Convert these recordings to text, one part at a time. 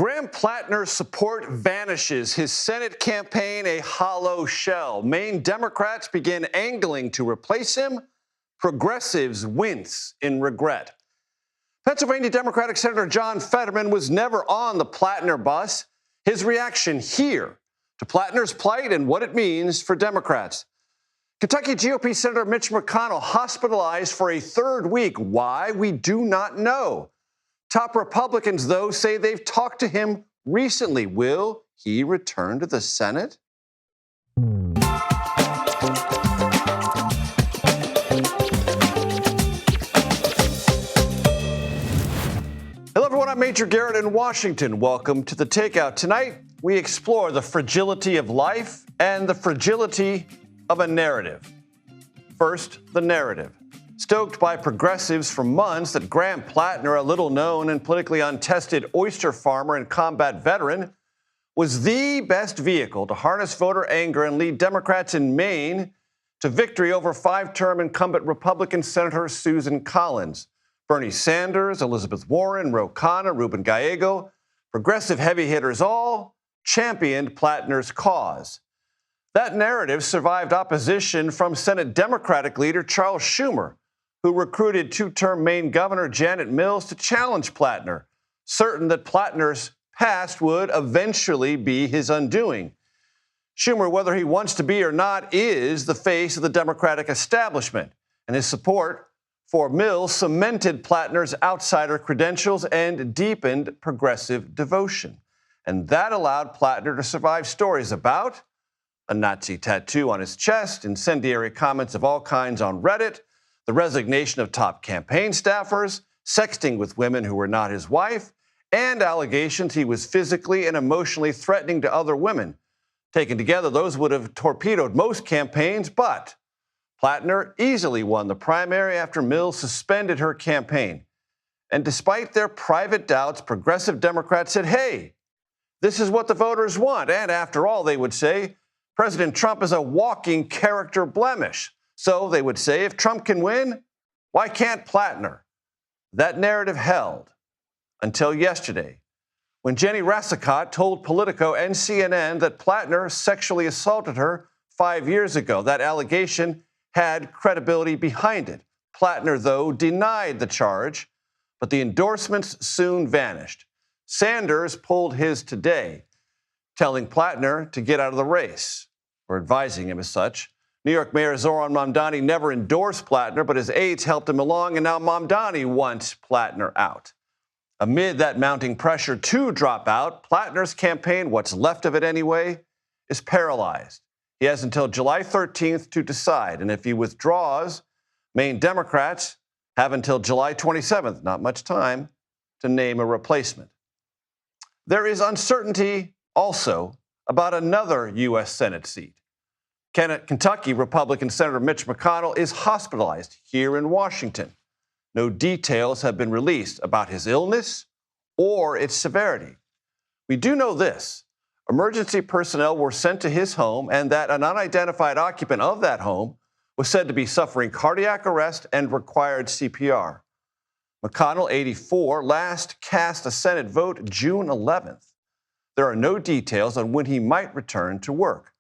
Graham Platner's support vanishes. His Senate campaign a hollow shell. Maine Democrats begin angling to replace him. Progressives wince in regret. Pennsylvania Democratic Senator John Fetterman was never on the Platner bus. His reaction here to Platner's plight and what it means for Democrats. Kentucky GOP Senator Mitch McConnell hospitalized for a third week. Why? We do not know. Top Republicans, though, say they've talked to him recently. Will he return to the Senate? Hello, everyone. I'm Major Garrett in Washington. Welcome to the Takeout. Tonight, we explore the fragility of life and the fragility of a narrative. First, the narrative. Stoked by progressives for months that Graham Platner, a little-known and politically untested oyster farmer and combat veteran, was the best vehicle to harness voter anger and lead Democrats in Maine to victory over five-term incumbent Republican Senator Susan Collins. Bernie Sanders, Elizabeth Warren, Ro Khanna, Ruben Gallego, progressive heavy hitters all championed Platner's cause. That narrative survived opposition from Senate Democratic leader Charles Schumer, who recruited two-term Maine Governor Janet Mills to challenge Platner, certain that Platner's past would eventually be his undoing. Schumer, whether he wants to be or not, is the face of the Democratic establishment, and his support for Mills cemented Platner's outsider credentials and deepened progressive devotion. And that allowed Platner to survive stories about a Nazi tattoo on his chest, incendiary comments of all kinds on Reddit, the resignation of top campaign staffers, sexting with women who were not his wife, and allegations he was physically and emotionally threatening to other women. Taken together, those would have torpedoed most campaigns, but Platner easily won the primary after Mills suspended her campaign. And despite their private doubts, progressive Democrats said, hey, this is what the voters want. And after all, they would say, President Trump is a walking character blemish. So they would say, if Trump can win, why can't Platner? That narrative held until yesterday, when Jenny Rassicot told Politico and CNN that Platner sexually assaulted her 5 years ago. That allegation had credibility behind it. Platner, though, denied the charge, but the endorsements soon vanished. Sanders pulled his today, telling Platner to get out of the race, or advising him as such. New York Mayor Zoran Mamdani never endorsed Platner, but his aides helped him along, and now Mamdani wants Platner out. Amid that mounting pressure to drop out, Platner's campaign, what's left of it anyway, is paralyzed. He has until July 13th to decide, and if he withdraws, Maine Democrats have until July 27th, not much time, to name a replacement. There is uncertainty also about another U.S. Senate seat. Kentucky Republican Senator Mitch McConnell is hospitalized here in Washington. No details have been released about his illness or its severity. We do know this. Emergency personnel were sent to his home, and that an unidentified occupant of that home was said to be suffering cardiac arrest and required CPR. McConnell, 84, last cast a Senate vote June 11th. There are no details on when he might return to work.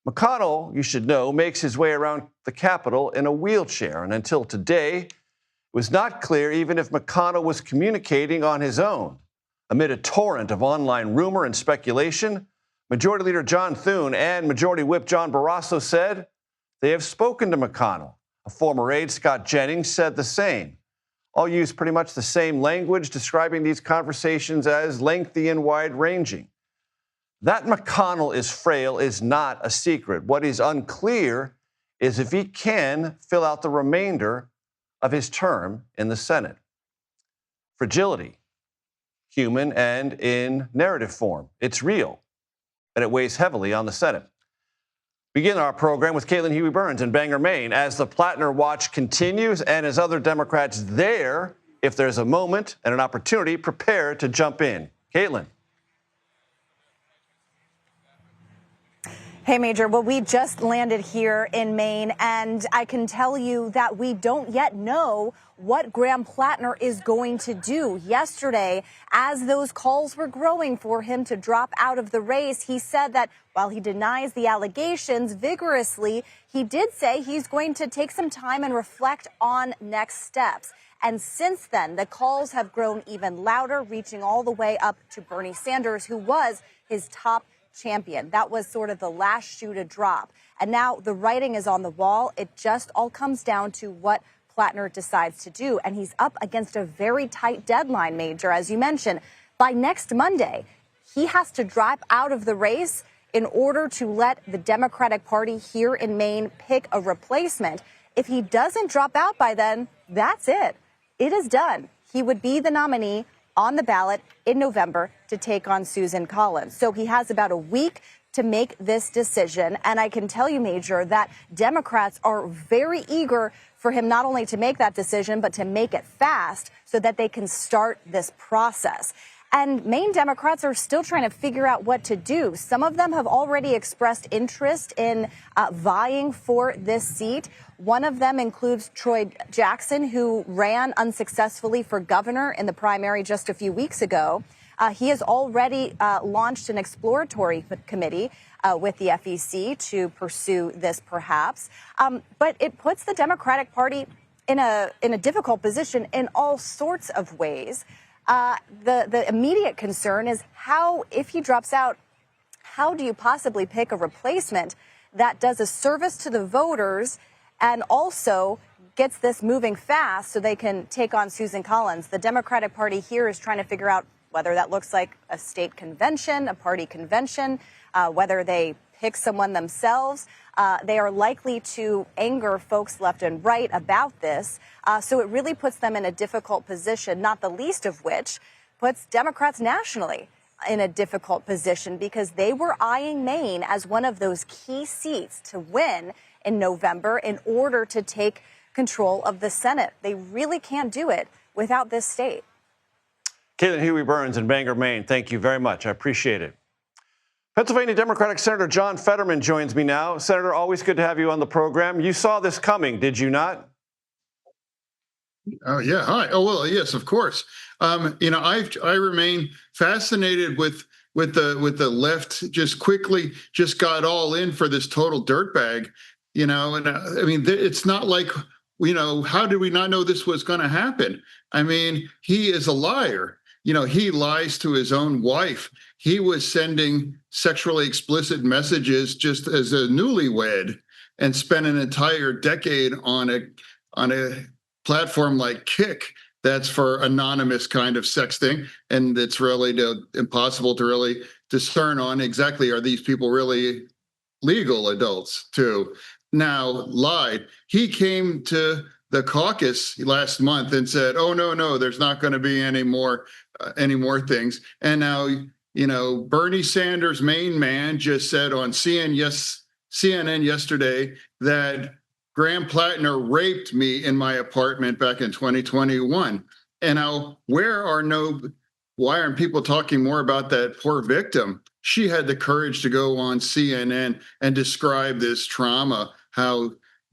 McConnell, you should know, makes his way around the Capitol in a wheelchair, and until today, it was not clear even if McConnell was communicating on his own. Amid a torrent of online rumor and speculation, Majority Leader John Thune and Majority Whip John Barrasso said they have spoken to McConnell. A former aide, Scott Jennings, said the same. All use pretty much the same language, describing these conversations as lengthy and wide-ranging. That McConnell is frail is not a secret. What is unclear is if he can fill out the remainder of his term in the Senate. Fragility, human and in narrative form. It's real, and it weighs heavily on the Senate. Begin our program with Caitlin Huey-Burns in Bangor, Maine, as the Platner watch continues and as other Democrats there, if there's a moment and an opportunity, prepare to jump in. Caitlin. Hey, Major. Well, we just landed here in Maine, and I can tell you that we don't yet know what Graham Platner is going to do. Yesterday, as those calls were growing for him to drop out of the race, he said that while he denies the allegations vigorously, he did say he's going to take some time and reflect on next steps. And since then, the calls have grown even louder, reaching all the way up to Bernie Sanders, who was his top champion. That was sort of the last shoe to drop. And now the writing is on the wall. It just all comes down to what Platner decides to do. And he's up against a very tight deadline, Major, as you mentioned. By next Monday, he has to drop out of the race in order to let the Democratic Party here in Maine pick a replacement. If he doesn't drop out by then, that's it. It is done. He would be the nominee on the ballot in November to take on Susan Collins. So he has about a week to make this decision. And I can tell you, Major, that Democrats are very eager for him not only to make that decision, but to make it fast so that they can start this process. And Maine Democrats are still trying to figure out what to do. Some of them have already expressed interest in vying for this seat. One of them includes Troy Jackson, who ran unsuccessfully for governor in the primary just a few weeks ago. He has already launched an exploratory committee with the FEC to pursue this, perhaps. But it puts the Democratic Party in a difficult position in all sorts of ways. The immediate concern is how, if he drops out, how do you possibly pick a replacement that does a service to the voters and also gets this moving fast so they can take on Susan Collins? The Democratic Party here is trying to figure out whether that looks like a state convention, a party convention, whether they pick someone themselves. They are likely to anger folks left and right about this. So it really puts them in a difficult position, not the least of which puts Democrats nationally in a difficult position because they were eyeing Maine as one of those key seats to win in November in order to take control of the Senate. They really can't do it without this state. Caitlin Huey-Burns in Bangor, Maine, thank you very much. I appreciate it. Pennsylvania Democratic Senator John Fetterman joins me now. Senator, always good to have you on the program. You saw this coming, did you not? Oh, yeah. Hi. Oh, well, yes, of course. I remain fascinated with the left just got all in for this total dirtbag, and I mean, it's not like, how did we not know this was going to happen? I mean, he is a liar. He lies to his own wife. He was sending sexually explicit messages just as a newlywed and spent an entire decade on a platform like Kick that's for anonymous kind of sexting. And it's really impossible to really discern on exactly, are these people really legal adults too? Now lied. He came to the caucus last month and said, oh, no, there's not going to be any more things. And now, Bernie Sanders' main man just said on CNN yesterday that Graham Platner raped me in my apartment back in 2021. And now why aren't people talking more about that poor victim? She had the courage to go on CNN and describe this trauma, how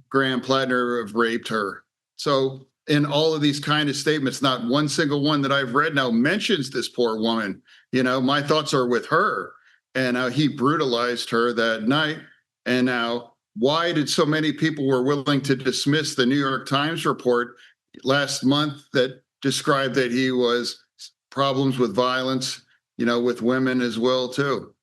Graham Platner raped her. So in all of these kind of statements, not one single one that I've read now mentions this poor woman. My thoughts are with her. And he brutalized her that night. And now, why did so many people were willing to dismiss the New York Times report last month that described that he was problems with violence, with women as well, too?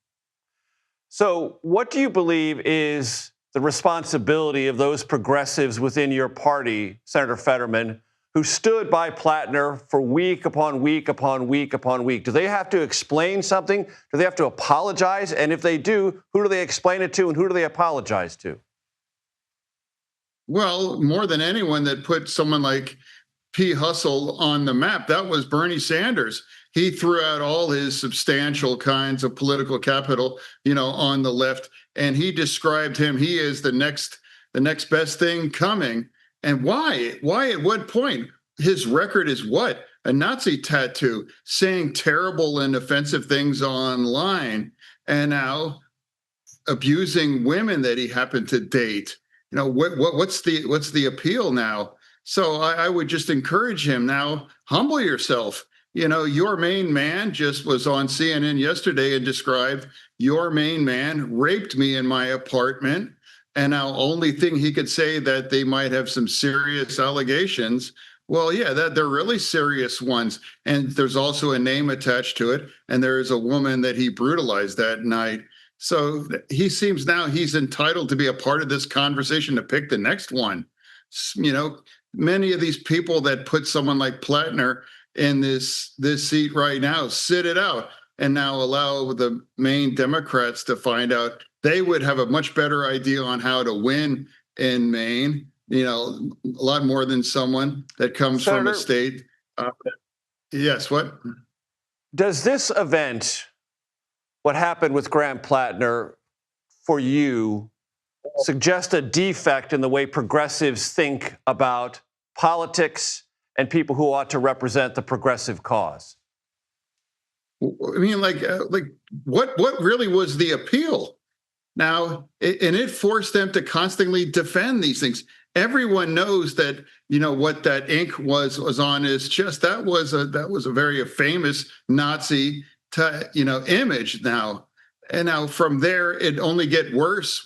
So what do you believe is the responsibility of those progressives within your party, Senator Fetterman, who stood by Platner for week upon week upon week upon week? Do they have to explain something? Do they have to apologize? And if they do, who do they explain it to and who do they apologize to? Well, more than anyone that put someone like P. Hustle on the map, that was Bernie Sanders. He threw out all his substantial kinds of political capital, on the left, and he described him, he is the next best thing coming. And why? Why at what point? His record is what? A Nazi tattoo, saying terrible and offensive things online. And now abusing women that he happened to date. What's the appeal now? So I would just encourage him now, humble yourself. Your main man just was on CNN yesterday and described your main man raped me in my apartment. And now only thing he could say that they might have some serious allegations. Well, yeah, that they're really serious ones. And there's also a name attached to it. And there is a woman that he brutalized that night. So he seems now he's entitled to be a part of this conversation to pick the next one. Many of these people that put someone like Platner in this seat right now, sit it out and now allow the main Democrats to find out. They would have a much better idea on how to win in Maine, a lot more than someone that comes from a state. Yes, what? Does this event, what happened with Graham Platner, for you, suggest a defect in the way progressives think about politics and people who ought to represent the progressive cause? I mean, what really was the appeal? Now, and it forced them to constantly defend these things. Everyone knows that, what that ink was on his chest. That was a very famous Nazi, image now. And now from there, it only get worse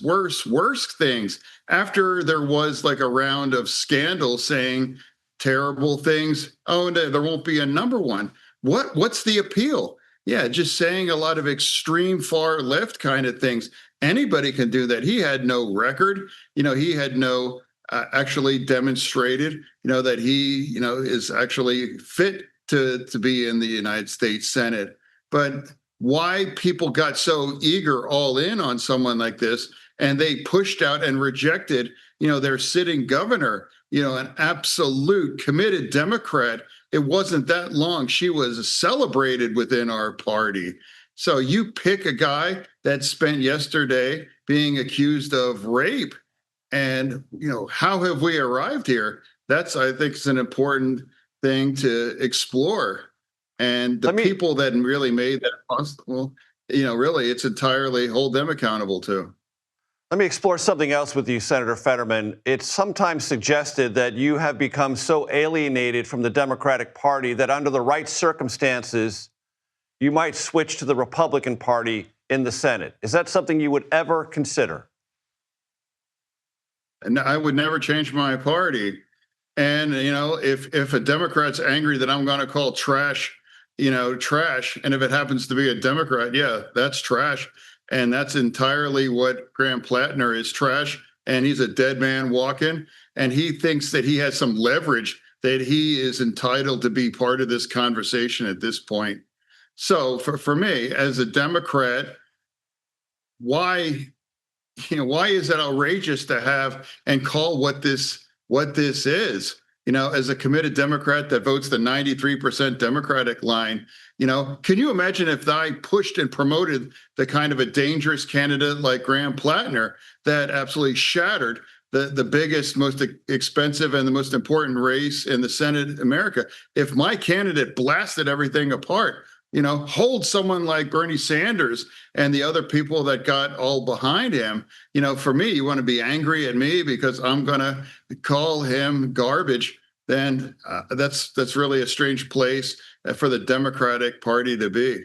things. After there was like a round of scandal saying terrible things, oh, and there won't be a number one. What's the appeal? Yeah, just saying a lot of extreme far left kind of things. Anybody can do that. He had no record. He had no actually demonstrated, that he, is actually fit to be in the United States Senate. But why people got so eager all in on someone like this, and they pushed out and rejected, their sitting governor, an absolute committed Democrat. It wasn't that long. She was celebrated within our party. So you pick a guy that spent yesterday being accused of rape. And, how have we arrived here? That's, I think, is an important thing to explore. And the people that really made that possible, really, it's entirely hold them accountable to. Let me explore something else with you, Senator Fetterman. It's sometimes suggested that you have become so alienated from the Democratic Party that under the right circumstances, you might switch to the Republican Party in the Senate. Is that something you would ever consider? And I would never change my party. And, if a Democrat's angry that I'm going to call trash, trash, and if it happens to be a Democrat, yeah, that's trash. And that's entirely what Graham Platner is, trash. And he's a dead man walking. And he thinks that he has some leverage, that he is entitled to be part of this conversation at this point. So for me, as a Democrat, why is it outrageous to have and call what this is? As a committed Democrat that votes the 93% Democratic line, can you imagine if I pushed and promoted the kind of a dangerous candidate like Graham Platner that absolutely shattered the biggest, most expensive, and the most important race in the Senate America? If my candidate blasted everything apart, hold someone like Bernie Sanders and the other people that got all behind him. For me, you want to be angry at me because I'm going to call him garbage. Then that's really a strange place for the Democratic Party to be.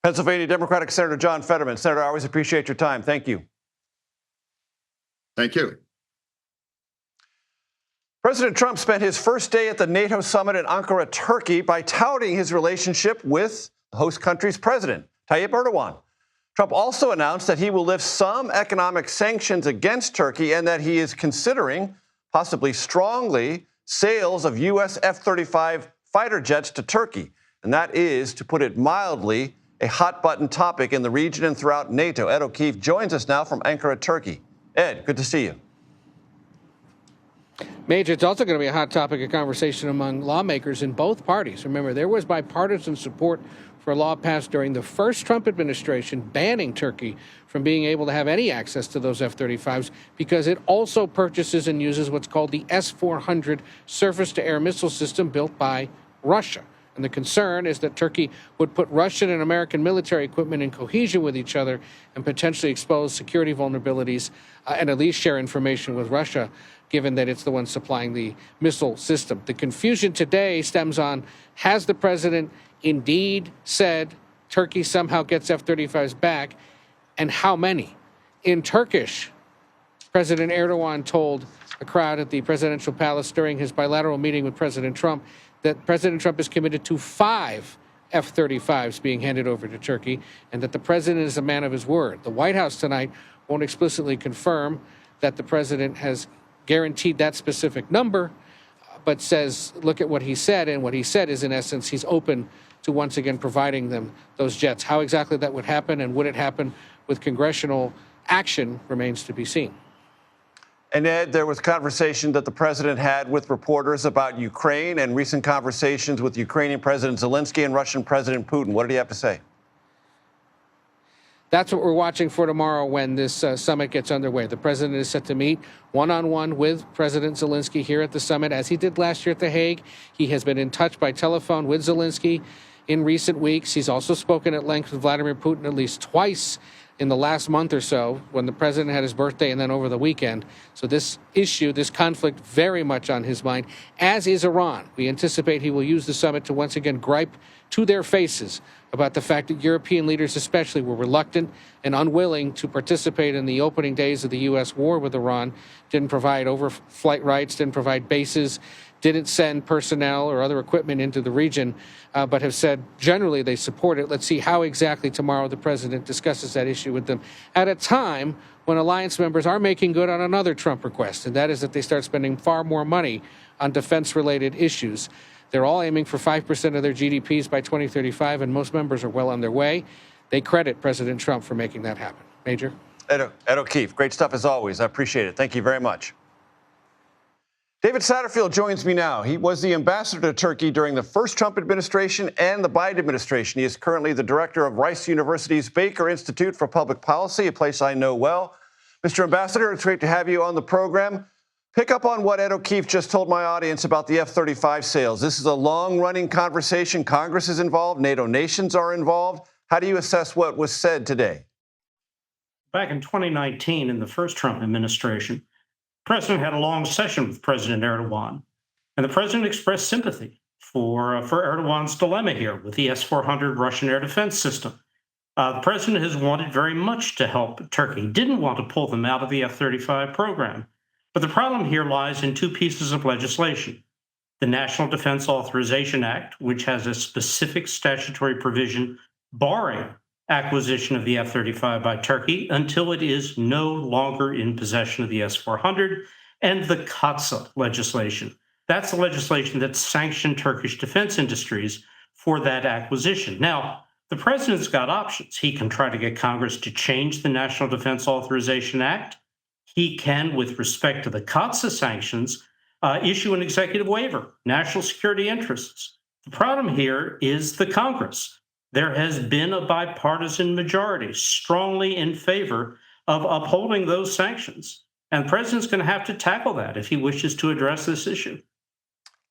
Pennsylvania Democratic Senator John Fetterman. Senator, I always appreciate your time. Thank you. Thank you. President Trump spent his first day at the NATO summit in Ankara, Turkey, by touting his relationship with the host country's president, Tayyip Erdogan. Trump also announced that he will lift some economic sanctions against Turkey and that he is considering, possibly strongly, sales of U.S. F-35 fighter jets to Turkey. And that is, to put it mildly, a hot-button topic in the region and throughout NATO. Ed O'Keefe joins us now from Ankara, Turkey. Ed, good to see you. Major, it's also going to be a hot topic of conversation among lawmakers in both parties. Remember, there was bipartisan support for a law passed during the first Trump administration banning Turkey from being able to have any access to those F-35s because it also purchases and uses what's called the S-400 surface-to-air missile system built by Russia. And the concern is that Turkey would put Russian and American military equipment in cohesion with each other and potentially expose security vulnerabilities and at least share information with Russia, given that it's the one supplying the missile system. The confusion today stems on, has the president indeed said Turkey somehow gets F-35s back, and how many? In Turkish, President Erdogan told a crowd at the presidential palace during his bilateral meeting with President Trump that President Trump is committed to 5 F-35s being handed over to Turkey, and that the president is a man of his word. The White House tonight won't explicitly confirm that the president has guaranteed that specific number, but says, look at what he said, and what he said is, in essence, he's open to once again providing them those jets. How exactly that would happen, and would it happen with congressional action, remains to be seen. And Ed, there was conversation that the president had with reporters about Ukraine and recent conversations with Ukrainian President Zelensky and Russian President Putin. What did he have to say? That's what we're watching for tomorrow when this summit gets underway. The president is set to meet one-on-one with President Zelensky here at the summit, as he did last year at The Hague. He has been in touch by telephone with Zelensky in recent weeks. He's also spoken at length with Vladimir Putin at least twice in the last month or so, when the president had his birthday and then over the weekend. So this issue, this conflict, very much on his mind, as is Iran. We anticipate he will use the summit to once again gripe to their faces about the fact that European leaders especially were reluctant and unwilling to participate in the opening days of the U.S. war with Iran, didn't provide overflight rights, didn't provide bases, didn't send personnel or other equipment into the region, but have said generally they support it. Let's see how exactly tomorrow the president discusses that issue with them at a time when alliance members are making good on another Trump request, and that is that they start spending far more money on defense-related issues. They're all aiming for 5% of their GDPs by 2035, and most members are well on their way. They credit President Trump for making that happen. Major? Ed O'Keefe, great stuff as always. I appreciate it. Thank you very much. David Satterfield joins me now. He was the ambassador to Turkey during the first Trump administration and the Biden administration. He is currently the director of Rice University's Baker Institute for Public Policy, a place I know well. Mr. Ambassador, it's great to have you on the program. Pick up on what Ed O'Keefe just told my audience about the F-35 sales. This is a long-running conversation. Congress is involved. NATO nations are involved. How do you assess what was said today? Back in 2019, in the first Trump administration, the president had a long session with President Erdogan, and the president expressed sympathy for Erdogan's dilemma here with the S-400 Russian air defense system. The president has wanted very much to help Turkey, didn't want to pull them out of the F-35 program. But the problem here lies in 2 pieces of legislation. The National Defense Authorization Act, which has a specific statutory provision barring acquisition of the F-35 by Turkey until it is no longer in possession of the S-400, and the CATSA legislation. That's the legislation that sanctioned Turkish defense industries for that acquisition. Now, the president's got options. He can try to get Congress to change the National Defense Authorization Act. He can, with respect to the CATSA sanctions, issue an executive waiver, national security interests. The problem here is the Congress. There has been a bipartisan majority strongly in favor of upholding those sanctions. And the president's going to have to tackle that if he wishes to address this issue.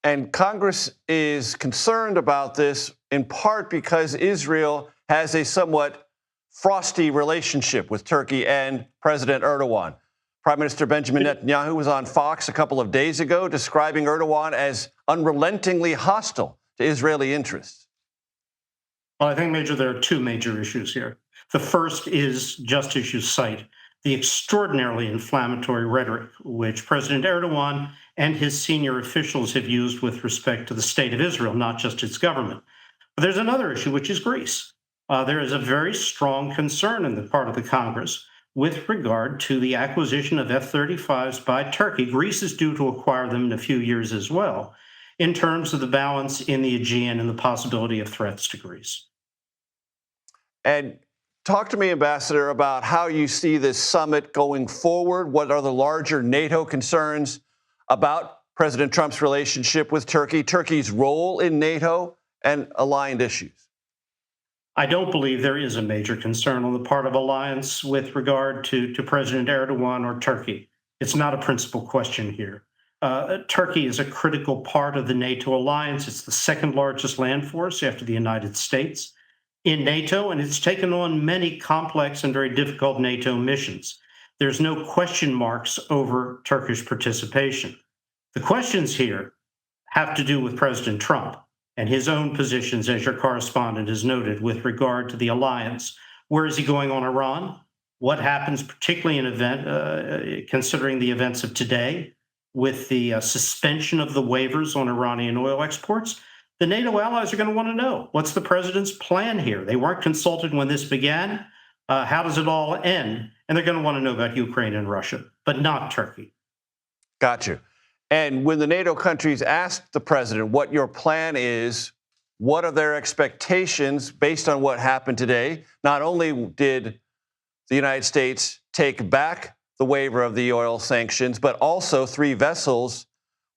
And Congress is concerned about this in part because Israel has a somewhat frosty relationship with Turkey and President Erdogan. Prime Minister Benjamin Netanyahu was on Fox a couple of days ago describing Erdogan as unrelentingly hostile to Israeli interests. Well, I think, Major, there are 2 major issues here. The first is, just as you cite, the extraordinarily inflammatory rhetoric which President Erdogan and his senior officials have used with respect to the state of Israel, not just its government. But there's another issue, which is Greece. There is a very strong concern in the part of the Congress with regard to the acquisition of F-35s by Turkey. Greece is due to acquire them in a few years as well, in terms of the balance in the Aegean and the possibility of threats to Greece. And talk to me, Ambassador, about how you see this summit going forward. What are the larger NATO concerns about President Trump's relationship with Turkey, Turkey's role in NATO, and aligned issues? I don't believe there is a major concern on the part of alliance with regard to President Erdogan or Turkey. It's not a principal question here. Turkey is a critical part of the NATO alliance. It's the second largest land force after the United States in NATO, and it's taken on many complex and very difficult NATO missions. There's no question marks over Turkish participation. The questions here have to do with President Trump and his own positions, as your correspondent has noted, with regard to the alliance. Where is he going on Iran? What happens, particularly considering the events of today, with the suspension of the waivers on Iranian oil exports? The NATO allies are going to want to know, what's the president's plan here? They weren't consulted when this began. How does it all end? And they're going to want to know about Ukraine and Russia, but not Turkey. Got you. And when the NATO countries asked the president what your plan is, what are their expectations based on what happened today? Not only did the United States take back the waiver of the oil sanctions, but also 3 vessels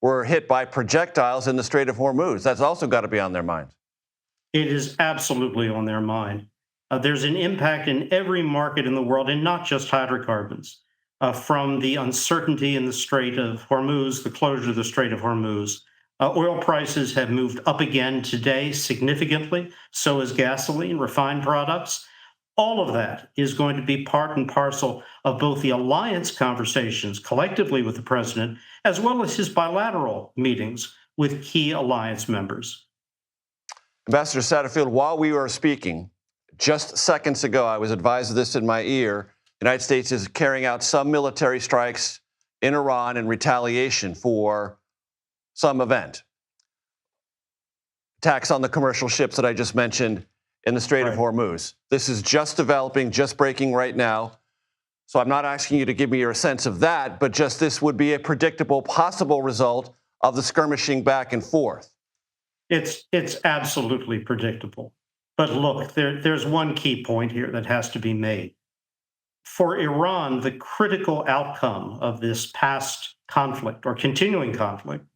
were hit by projectiles in the Strait of Hormuz. That's also got to be on their minds. It is absolutely on their mind. There's an impact in every market in the world, and not just hydrocarbons, from the uncertainty in the Strait of Hormuz, the closure of the Strait of Hormuz. Oil prices have moved up again today significantly. So is gasoline, refined products. All of that is going to be part and parcel of both the alliance conversations collectively with the president, as well as his bilateral meetings with key alliance members. Ambassador Satterfield, while we were speaking, just seconds ago, I was advised of this in my ear. The United States is carrying out some military strikes in Iran in retaliation for some event. Attacks on the commercial ships that I just mentioned in the Strait of Hormuz. This is just developing, just breaking right now. So I'm not asking you to give me your sense of that, but just this would be a predictable, possible result of the skirmishing back and forth. It's absolutely predictable. But look, there's one key point here that has to be made. For Iran, the critical outcome of this past conflict or continuing conflict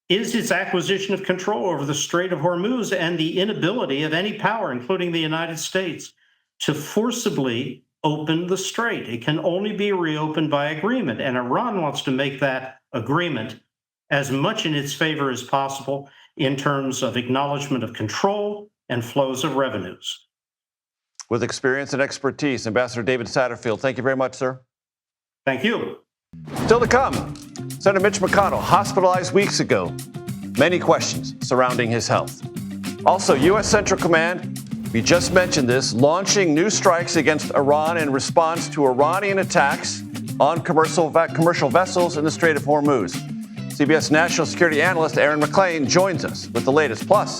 is its acquisition of control over the Strait of Hormuz and the inability of any power, including the United States, to forcibly open the strait. It can only be reopened by agreement, and Iran wants to make that agreement as much in its favor as possible in terms of acknowledgement of control and flows of revenues. With experience and expertise, Ambassador David Satterfield, thank you very much, sir. Thank you. Still to come, Senator Mitch McConnell, hospitalized weeks ago. Many questions surrounding his health. Also, U.S. Central Command, we just mentioned this, launching new strikes against Iran in response to Iranian attacks on commercial vessels in the Strait of Hormuz. CBS national security analyst Aaron McClain joins us with the latest. Plus,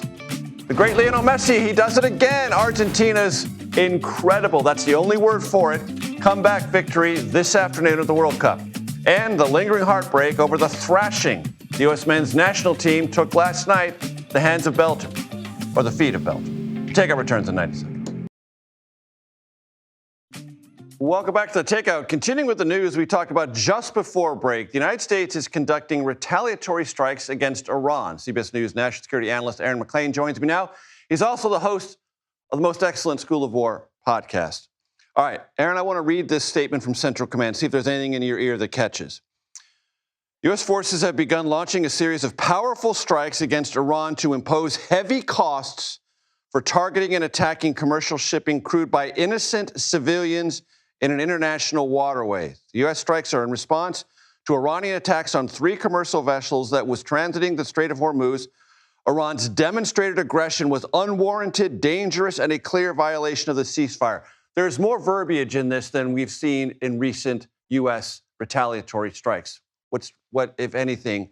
the great Lionel Messi, he does it again. Argentina's incredible, that's the only word for it, comeback victory this afternoon at the World Cup. And the lingering heartbreak over the thrashing the U.S. men's national team took last night at the hands of Belgium, or the feet of Belgium. Takeout returns in 90 seconds. Welcome back to the Takeout. Continuing with the news we talked about just before break, the United States is conducting retaliatory strikes against Iran. CBS News national security analyst Aaron McClain joins me now. He's also the host of the Most Excellent School of War podcast. All right, Aaron, I want to read this statement from Central Command, see if there's anything in your ear that catches. U.S. forces have begun launching a series of powerful strikes against Iran to impose heavy costs for targeting and attacking commercial shipping crewed by innocent civilians in an international waterway. The U.S. strikes are in response to Iranian attacks on 3 commercial vessels that was transiting the Strait of Hormuz. Iran's demonstrated aggression was unwarranted, dangerous, and a clear violation of the ceasefire. There's more verbiage in this than we've seen in recent U.S. retaliatory strikes. What, if anything,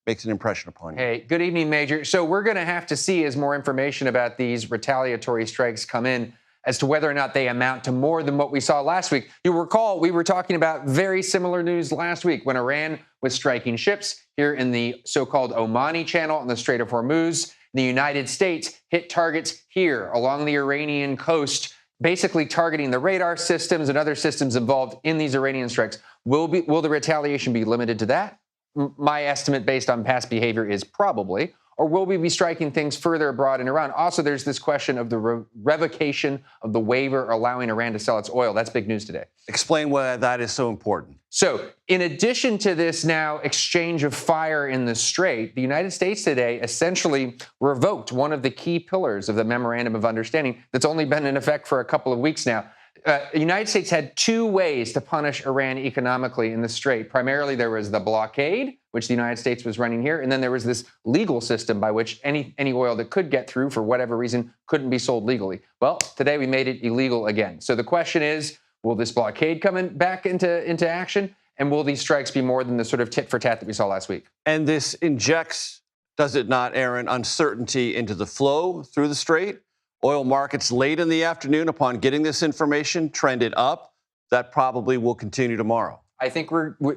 makes an impression upon you? Hey, good evening, Major. So we're going to have to see as more information about these retaliatory strikes come in as to whether or not they amount to more than what we saw last week. You'll recall we were talking about very similar news last week when Iran was striking ships here in the so-called Omani Channel in the Strait of Hormuz. The United States hit targets here along the Iranian coast, basically targeting the radar systems and other systems involved in these Iranian strikes. Will the retaliation be limited to that? My estimate based on past behavior is probably. or will we be striking things further abroad in Iran? Also, there's this question of the revocation of the waiver allowing Iran to sell its oil. That's big news today. Explain why that is so important. So, in addition to this now exchange of fire in the Strait, the United States today essentially revoked one of the key pillars of the Memorandum of Understanding that's only been in effect for a couple of weeks now. The United States had two ways to punish Iran economically in the Strait. Primarily, there was the blockade, which the United States was running here, and then there was this legal system by which any oil that could get through for whatever reason couldn't be sold legally. Well, today we made it illegal again. So the question is, will this blockade come back into action? And will these strikes be more than the sort of tit for tat that we saw last week? And this injects, does it not, Aaron, uncertainty into the flow through the Strait? Oil markets late in the afternoon upon getting this information trended up. That probably will continue tomorrow. I think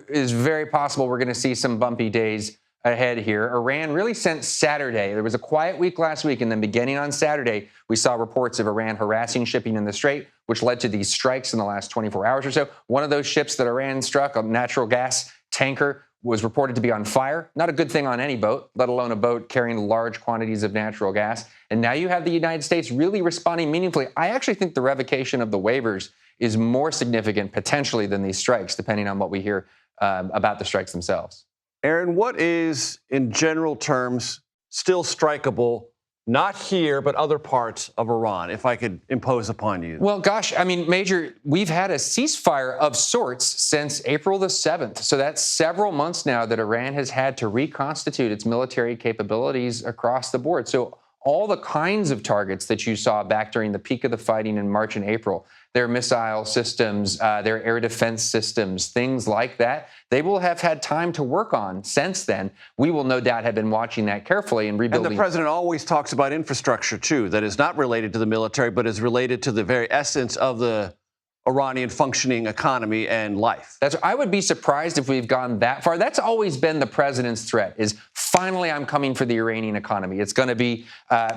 it's very possible we're going to see some bumpy days ahead here. Iran really since Saturday. There was a quiet week last week, and then beginning on Saturday, we saw reports of Iran harassing shipping in the Strait, which led to these strikes in the last 24 hours or so. One of those ships that Iran struck, a natural gas tanker, was reported to be on fire. Not a good thing on any boat, let alone a boat carrying large quantities of natural gas. And now you have the United States really responding meaningfully. I actually think the revocation of the waivers is more significant potentially than these strikes, depending on what we hear about the strikes themselves. Aaron, what is, in general terms, still strikeable, not here, but other parts of Iran, if I could impose upon you? Well, gosh, I mean, Major, we've had a ceasefire of sorts since April the 7th. So that's several months now that Iran has had to reconstitute its military capabilities across the board. So all the kinds of targets that you saw back during the peak of the fighting in March and April, their missile systems, their air defense systems, things like that, they will have had time to work on since then. We will no doubt have been watching that carefully and rebuilding. And the president always talks about infrastructure, too, that is not related to the military, but is related to the very essence of the Iranian functioning economy and life. I would be surprised if we've gone that far. That's always been the president's threat, is finally I'm coming for the Iranian economy. It's going to be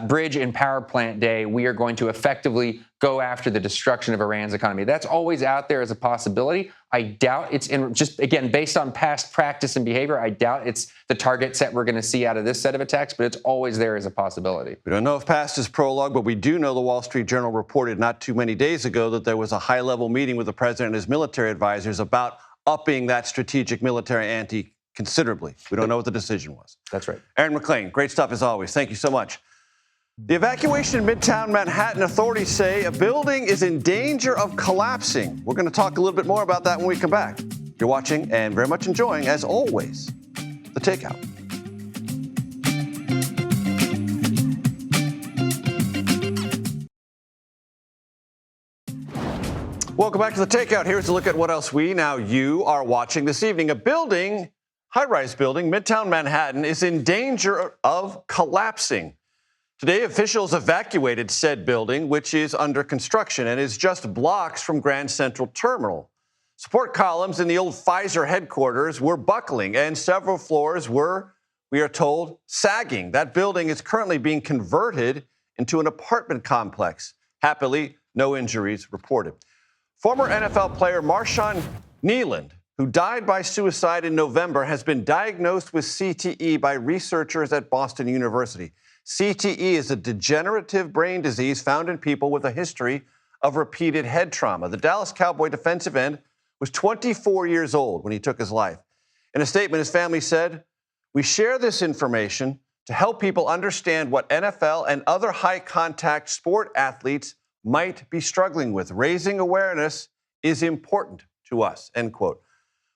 bridge and power plant day. We are going to effectively go after the destruction of Iran's economy. That's always out there as a possibility. I doubt it's just, again, based on past practice and behavior, I doubt it's the target set we're going to see out of this set of attacks, but it's always there as a possibility. We don't know if past is prologue, but we do know the Wall Street Journal reported not too many days ago that there was a high-level meeting with the president and his military advisors about upping that strategic military ante considerably. We don't know what the decision was. That's right. Aaron McClain, great stuff as always. Thank you so much. The evacuation in Midtown Manhattan, authorities say a building is in danger of collapsing. We're going to talk a little bit more about that when we come back. You're watching and very much enjoying, as always, The Takeout. Welcome back to The Takeout. Here's a look at what else you are watching this evening. A building, high-rise building, Midtown Manhattan, is in danger of collapsing. Today, officials evacuated said building, which is under construction and is just blocks from Grand Central Terminal. Support columns in the old Pfizer headquarters were buckling, and several floors were, we are told, sagging. That building is currently being converted into an apartment complex. Happily, no injuries reported. Former NFL player Marshawn Kneeland, who died by suicide in November, has been diagnosed with CTE by researchers at Boston University. CTE is a degenerative brain disease found in people with a history of repeated head trauma. The Dallas Cowboy defensive end was 24 years old when he took his life. In a statement, his family said, "We share this information to help people understand what NFL and other high-contact sport athletes might be struggling with. Raising awareness is important to us," end quote.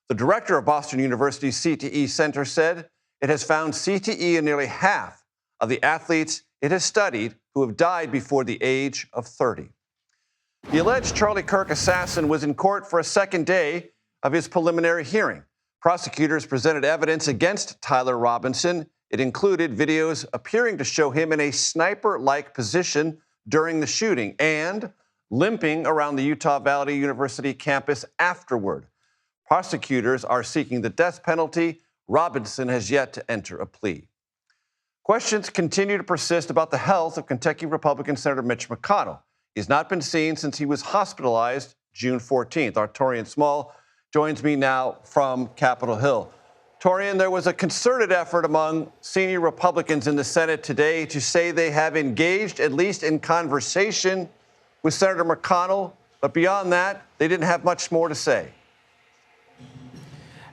The director of Boston University's CTE Center said it has found CTE in nearly half of the athletes it has studied who have died before the age of 30. The alleged Charlie Kirk assassin was in court for a second day of his preliminary hearing. Prosecutors presented evidence against Tyler Robinson. It included videos appearing to show him in a sniper-like position during the shooting and limping around the Utah Valley University campus afterward. Prosecutors are seeking the death penalty. Robinson has yet to enter a plea. Questions continue to persist about the health of Kentucky Republican Senator Mitch McConnell. He's not been seen since he was hospitalized June 14th. Our Torian Small joins me now from Capitol Hill. Torian, there was a concerted effort among senior Republicans in the Senate today to say they have engaged, at least in conversation, with Senator McConnell. But beyond that, they didn't have much more to say.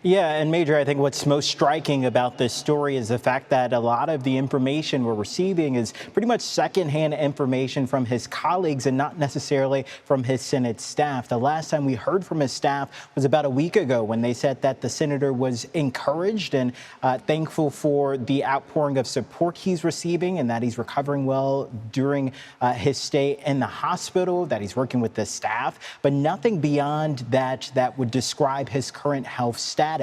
Yeah, and Major, I think what's most striking about this story is the fact that a lot of the information we're receiving is pretty much secondhand information from his colleagues and not necessarily from his Senate staff. The last time we heard from his staff was about a week ago when they said that the senator was encouraged and thankful for the outpouring of support he's receiving and that he's recovering well during his stay in the hospital, that he's working with the staff, but nothing beyond that would describe his current health status.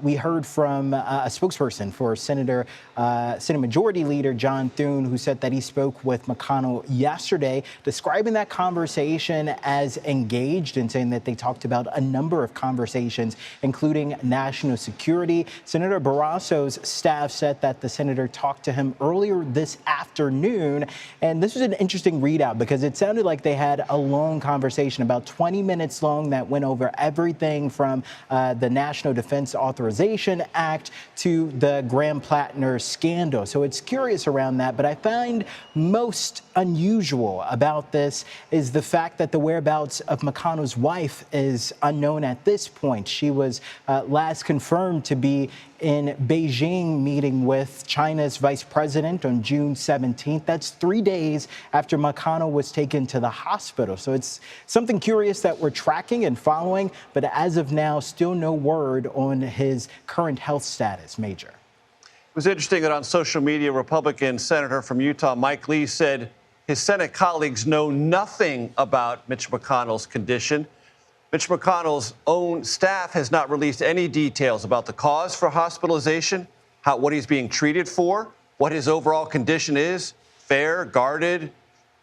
We heard from a spokesperson for Senate Majority Leader John Thune, who said that he spoke with McConnell yesterday, describing that conversation as engaged and saying that they talked about a number of conversations, including national security. Senator Barrasso's staff said that the senator talked to him earlier this afternoon. And this was an interesting readout because it sounded like they had a long conversation, about 20 minutes long, that went over everything from the National Defense Authorization Act to the Graham Platner scandal. So it's curious around that. But I find most unusual about this is the fact that the whereabouts of McConnell's wife is unknown at this point. She was last confirmed to be in Beijing meeting with China's vice president on June 17th. That's 3 days after McConnell was taken to the hospital. So it's something curious that we're tracking and following, but as of now, still no word on his current health status, Major. It was interesting that on social media, Republican Senator from Utah, Mike Lee, said his Senate colleagues know nothing about Mitch McConnell's condition. Mitch McConnell's own staff has not released any details about the cause for hospitalization, what he's being treated for, what his overall condition is, fair, guarded,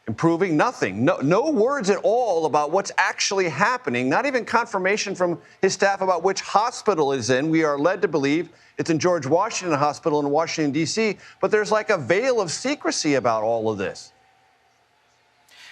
improving, nothing. No words at all about what's actually happening, not even confirmation from his staff about which hospital it's in. We are led to believe it's in George Washington Hospital in Washington, D.C., but there's like a veil of secrecy about all of this.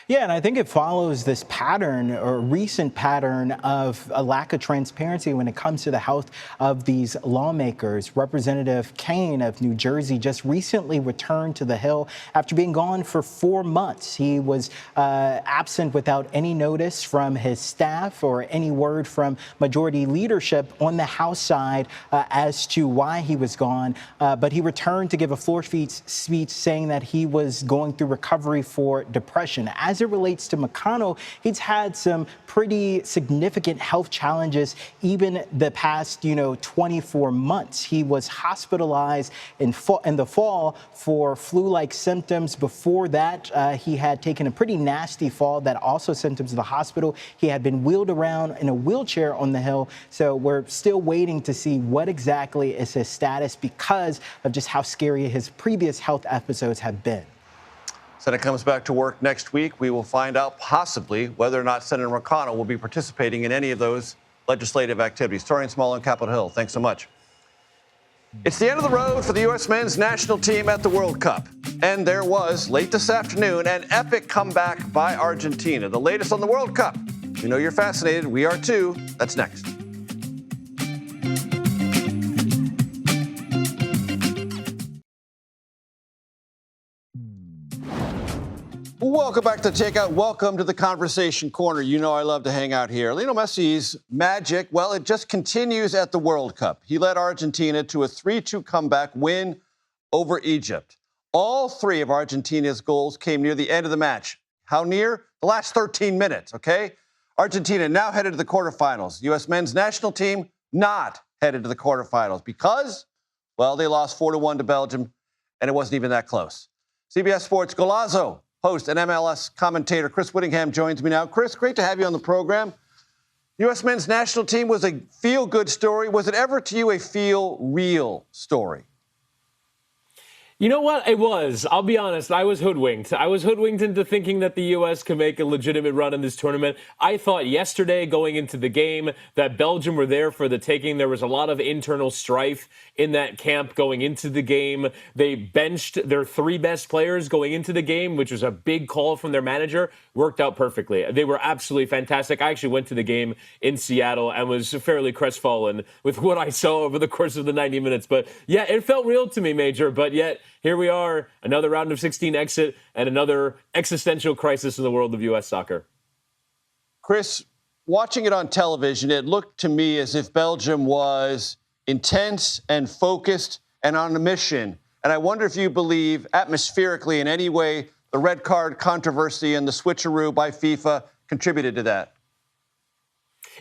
Yeah, and I think it follows this pattern or recent pattern of a lack of transparency when it comes to the health of these lawmakers. Representative Kane of New Jersey just recently returned to the Hill after being gone for 4 months. He was absent without any notice from his staff or any word from majority leadership on the House side as to why he was gone. But he returned to give a floor speech saying that he was going through recovery for depression. As it relates to McConnell, he's had some pretty significant health challenges even the past, 24 months. He was hospitalized in the fall for flu-like symptoms. Before that, he had taken a pretty nasty fall that also sent him to the hospital. He had been wheeled around in a wheelchair on the Hill. So we're still waiting to see what exactly is his status because of just how scary his previous health episodes have been. Senate comes back to work next week. We will find out possibly whether or not Senator McConnell will be participating in any of those legislative activities. Torian Small on Capitol Hill, thanks so much. It's the end of the road for the U.S. men's national team at the World Cup. And there was, late this afternoon, an epic comeback by Argentina. The latest on the World Cup. We know you're fascinated. We are too. That's next. Welcome back to Takeout. Welcome to the Conversation Corner. You know I love to hang out here. Lionel Messi's magic, well, it just continues at the World Cup. He led Argentina to a 3-2 comeback win over Egypt. All three of Argentina's goals came near the end of the match. How near? The last 13 minutes, okay? Argentina now headed to the quarterfinals. U.S. men's national team not headed to the quarterfinals because, well, they lost 4-1 to Belgium, and it wasn't even that close. CBS Sports Golazo host and MLS commentator Chris Whittingham joins me now. Chris, great to have you on the program. U.S. men's national team was a feel-good story. Was it ever to you a feel-real story? You know what? It was. I'll be honest. I was hoodwinked. I was hoodwinked into thinking that the U.S. could make a legitimate run in this tournament. I thought yesterday going into the game that Belgium were there for the taking. There was a lot of internal strife in that camp going into the game. They benched their 3 best players going into the game, which was a big call from their manager. Worked out perfectly. They were absolutely fantastic. I actually went to the game in Seattle and was fairly crestfallen with what I saw over the course of the 90 minutes. But yeah, it felt real to me, Major. But yet, here we are, another round of 16 exit and another existential crisis in the world of U.S. soccer. Chris, watching it on television, it looked to me as if Belgium was intense and focused and on a mission. And I wonder if you believe atmospherically in any way the red card controversy and the switcheroo by FIFA contributed to that.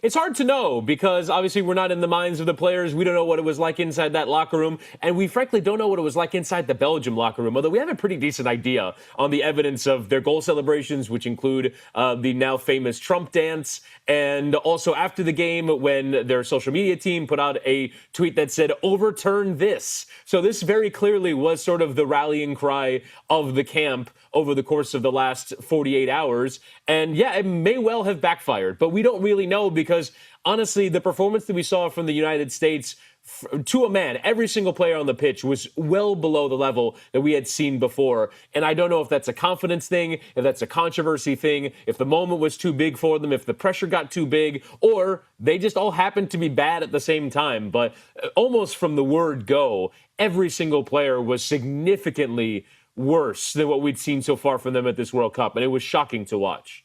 It's hard to know because obviously we're not in the minds of the players. We don't know what it was like inside that locker room. And we frankly don't know what it was like inside the Belgium locker room, although we have a pretty decent idea on the evidence of their goal celebrations, which include the now famous Trump dance. And also after the game when their social media team put out a tweet that said, "Overturn this." So this very clearly was sort of the rallying cry of the camp over the course of the last 48 hours. And yeah, it may well have backfired, but we don't really know because honestly, the performance that we saw from the United States to a man, every single player on the pitch was well below the level that we had seen before. And I don't know if that's a confidence thing, if that's a controversy thing, if the moment was too big for them, if the pressure got too big, or they just all happened to be bad at the same time. But almost from the word go, every single player was significantly worse than what we'd seen so far from them at this World Cup. And it was shocking to watch.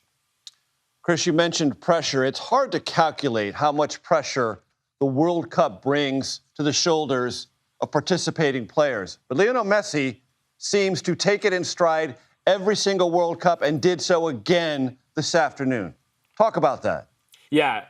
Chris, you mentioned pressure. It's hard to calculate how much pressure the World Cup brings to the shoulders of participating players. But Lionel Messi seems to take it in stride every single World Cup and did so again this afternoon. Talk about that. Yeah,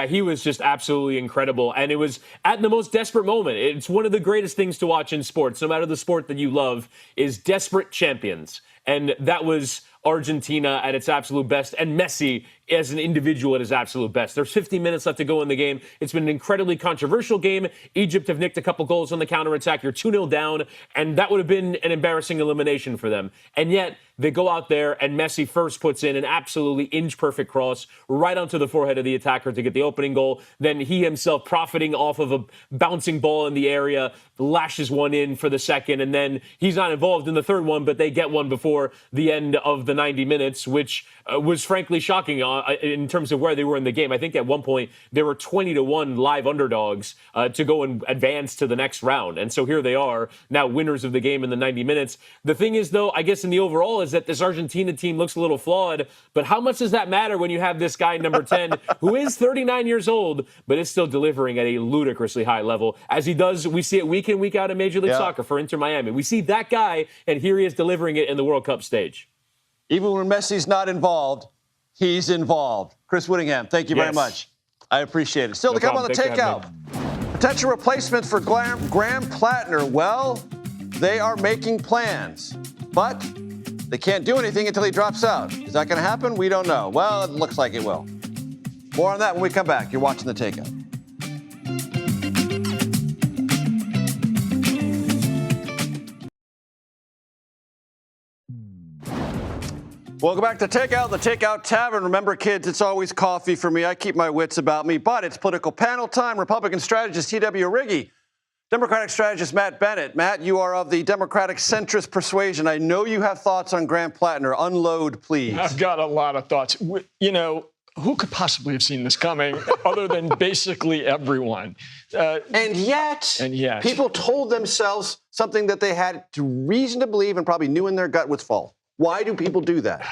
he was just absolutely incredible. And it was at the most desperate moment. It's one of the greatest things to watch in sports, no matter the sport that you love, is desperate champions. And that was Argentina at its absolute best, and Messi as an individual at his absolute best. There's 15 minutes left to go in the game. It's been an incredibly controversial game. Egypt have nicked a couple goals on the counterattack. You're 2-0 down, and that would have been an embarrassing elimination for them. And yet, they go out there, and Messi first puts in an absolutely inch-perfect cross right onto the forehead of the attacker to get the opening goal. Then he himself, profiting off of a bouncing ball in the area, lashes one in for the second, and then he's not involved in the third one, but they get one before the end of the 90 minutes, which was frankly shocking in terms of where they were in the game. I think at one point they were 20-1 live underdogs to go and advance to the next round. And so here they are, now winners of the game in the 90 minutes. The thing is, though, I guess in the overall is that this Argentina team looks a little flawed, but how much does that matter when you have this guy, number 10, who is 39 years old, but is still delivering at a ludicrously high level, as he does, we see it week in, week out in Major League Soccer for Inter Miami. We see that guy, and here he is delivering it in the World Cup stage. Even when Messi's not involved, he's involved. Chris Whittingham, thank you very much. I appreciate it. Still to come on the Takeout. Potential replacement for Graham Platner. Well, they are making plans, but they can't do anything until he drops out. Is that going to happen? We don't know. Well, it looks like it will. More on that when we come back. You're watching the Takeout. Welcome back to Takeout, the Takeout Tavern. Remember, kids, it's always coffee for me. I keep my wits about me, but it's political panel time. Republican strategist T.W. Riggi, Democratic strategist Matt Bennett. Matt, you are of the Democratic centrist persuasion. I know you have thoughts on Graham Platner. Unload, please. I've got a lot of thoughts. You know, who could possibly have seen this coming other than basically everyone? And yet, people told themselves something that they had reason to believe and probably knew in their gut was false. Why do people do that?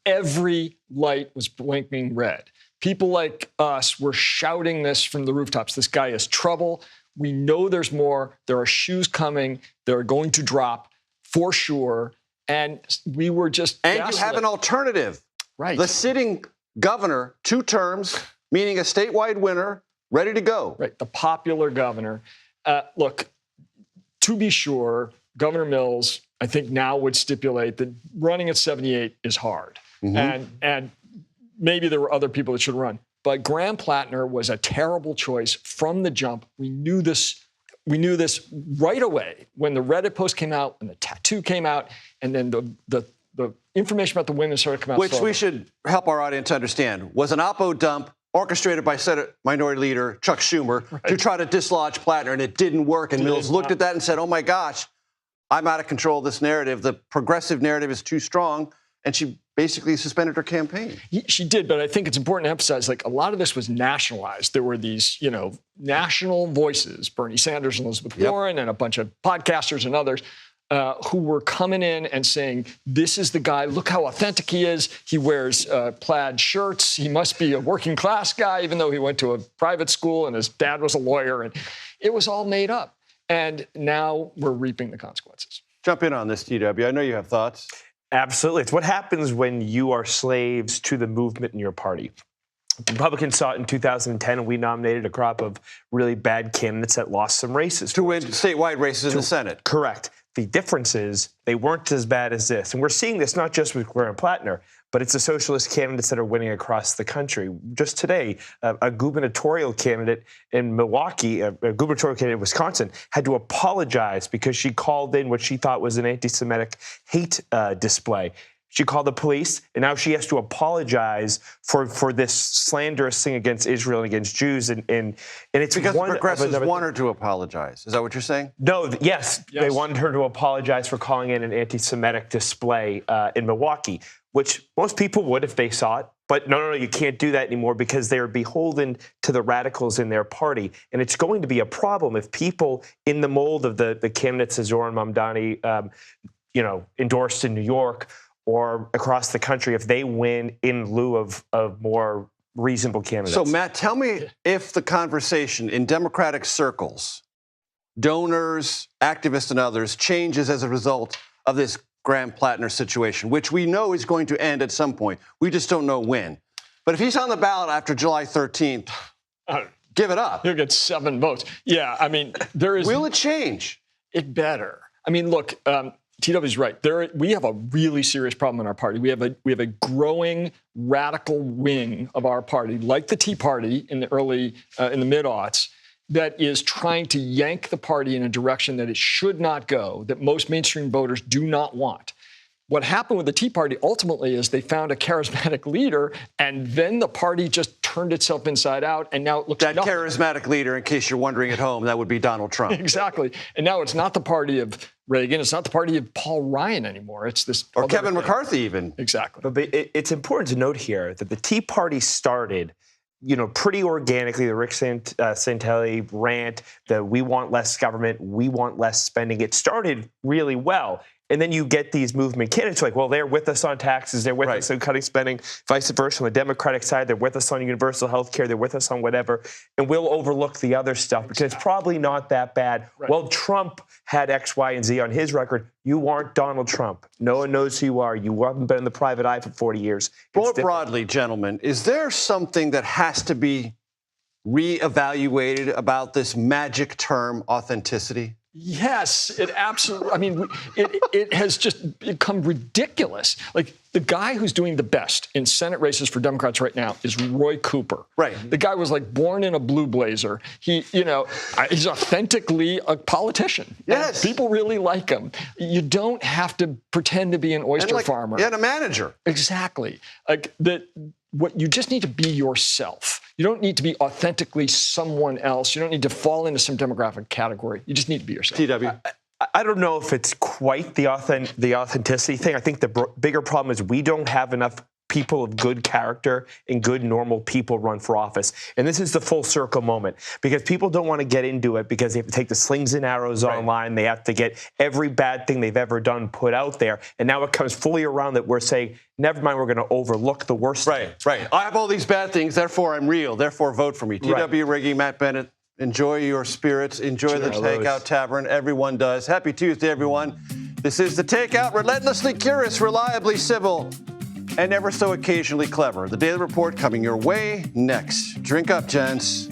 Every light was blinking red. People like us were shouting this from the rooftops. This guy is trouble. We know there's more. There are shoes coming. They're going to drop for sure. And we were just gaslit. You have an alternative. Right. The sitting governor, 2 terms, meaning a statewide winner, ready to go. Right. The popular governor. Look, to be sure, Governor Mills, I think now would stipulate that running at 78 is hard. Mm-hmm. And maybe there were other people that should run. But Graham Platner was a terrible choice from the jump. We knew this we knew this right away when the Reddit post came out, and the tattoo came out, and then the information about the women started coming out. Which we should help our audience understand was an Oppo dump orchestrated by Senate Minority Leader Chuck Schumer to try to dislodge Platner, and it didn't work. And Mills looked at that and said, oh, my gosh, I'm out of control of this narrative. The progressive narrative is too strong. And she basically suspended her campaign. She did, but I think it's important to emphasize, like, a lot of this was nationalized. There were these, national voices, Bernie Sanders and Elizabeth Warren, and a bunch of podcasters and others who were coming in and saying, this is the guy, look how authentic he is. He wears plaid shirts. He must be a working class guy, even though he went to a private school and his dad was a lawyer. And it was all made up. And now we're reaping the consequences. Jump in on this, TW. I know you have thoughts. Absolutely. It's what happens when you are slaves to the movement in your party. Republicans saw it in 2010, and we nominated a crop of really bad candidates that lost some races. To win statewide races in the Senate. Correct. The difference is they weren't as bad as this. And we're seeing this not just with Graham Platner, but it's the socialist candidates that are winning across the country. Just today, a gubernatorial candidate in Milwaukee, a gubernatorial candidate in Wisconsin, had to apologize because she called in what she thought was an anti-Semitic hate display. She called the police, and now she has to apologize for this slanderous thing against Israel and against Jews. And it's because the progressives want her to apologize. Is that what you're saying? No, yes. They wanted her to apologize for calling in an anti-Semitic display in Milwaukee, which most people would if they saw it. But no, you can't do that anymore because they are beholden to the radicals in their party. And it's going to be a problem if people in the mold of the candidates that Zoran Mamdani, endorsed in New York or across the country, if they win in lieu of more reasonable candidates. So, Matt, tell me if the conversation in Democratic circles, donors, activists, and others, changes as a result of this Graham Platner situation, which we know is going to end at some point. We just don't know when. But if he's on the ballot after July 13th, give it up. He'll get 7 votes. Yeah, I mean, there is... Will it change? It better. I mean, look... TW's right. We have a really serious problem in our party. We have a growing radical wing of our party, like the Tea Party in the mid-aughts, that is trying to yank the party in a direction that it should not go, that most mainstream voters do not want. What happened with the Tea Party ultimately is they found a charismatic leader, and then the party just turned itself inside out, and now it looks that charismatic leader, in case you're wondering at home, that would be Donald Trump. Exactly. And now it's not the party of Reagan. It's not the party of Paul Ryan anymore. It's this... Or Kevin McCarthy, even. Exactly. But it's important to note here that the Tea Party started, pretty organically. The Rick Santelli rant, the we want less government, we want less spending. It started really well. And then you get these movement candidates like, well, they're with us on taxes, they're with us on cutting spending, vice versa. On the Democratic side, they're with us on universal health care, they're with us on whatever, and we'll overlook the other stuff because it's probably not that bad. Right. Well, Trump had X, Y, and Z on his record. You aren't Donald Trump. No one knows who you are. You haven't been in the private eye for 40 years. More broadly, gentlemen, is there something that has to be reevaluated about this magic term, authenticity? Yes, it absolutely. I mean, it has just become ridiculous. Like, the guy who's doing the best in Senate races for Democrats right now is Roy Cooper. Right. The guy was like born in a blue blazer. He's authentically a politician. Yes. And people really like him. You don't have to pretend to be an oyster farmer. Yeah, and a manager. Exactly. What you just need to be yourself. You don't need to be authentically someone else. You don't need to fall into some demographic category. You just need to be yourself. TW. I don't know if it's quite the authenticity thing. I think the bigger problem is we don't have enough people of good character and good, normal people run for office. And this is the full circle moment because people don't want to get into it because they have to take the slings and arrows online. They have to get every bad thing they've ever done put out there. And now it comes fully around that we're saying, never mind, we're going to overlook the worst. Right. I have all these bad things, therefore I'm real, therefore vote for me. TW Riggy, Matt Bennett, enjoy your spirits. Enjoy the Takeout Tavern. Everyone does. Happy Tuesday, everyone. This is The Takeout, relentlessly curious, reliably civil, and ever so occasionally clever. The Daily Report coming your way next. Drink up, gents.